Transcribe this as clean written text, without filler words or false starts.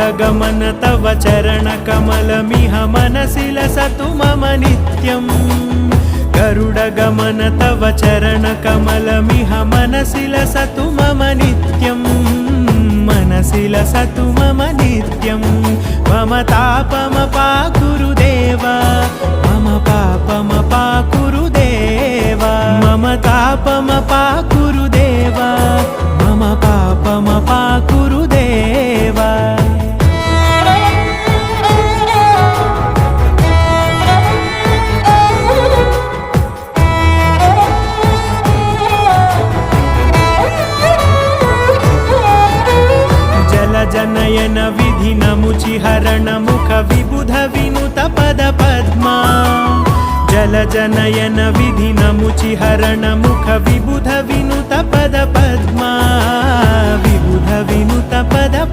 गरुडगमन तव चरणकमलमिह मनसि लसतु मम नित्यम् गरुडगमन तव चरणकमलमिह मनसि लसतु मम नित्यम् मनसि लसतु मम नित्यम् मम तापमपाकुरु देव मम पापमपाकुरु देव मम तापमपाकुरु देव मम पापमपाकुरु देव जनयन विधि नमुचिहरण मुख विबुध विनुत पद पद्मा जल जनयन विधि नमुचिहरण मुख विबुध विनुत पद पद्मा विबुध विनुत पद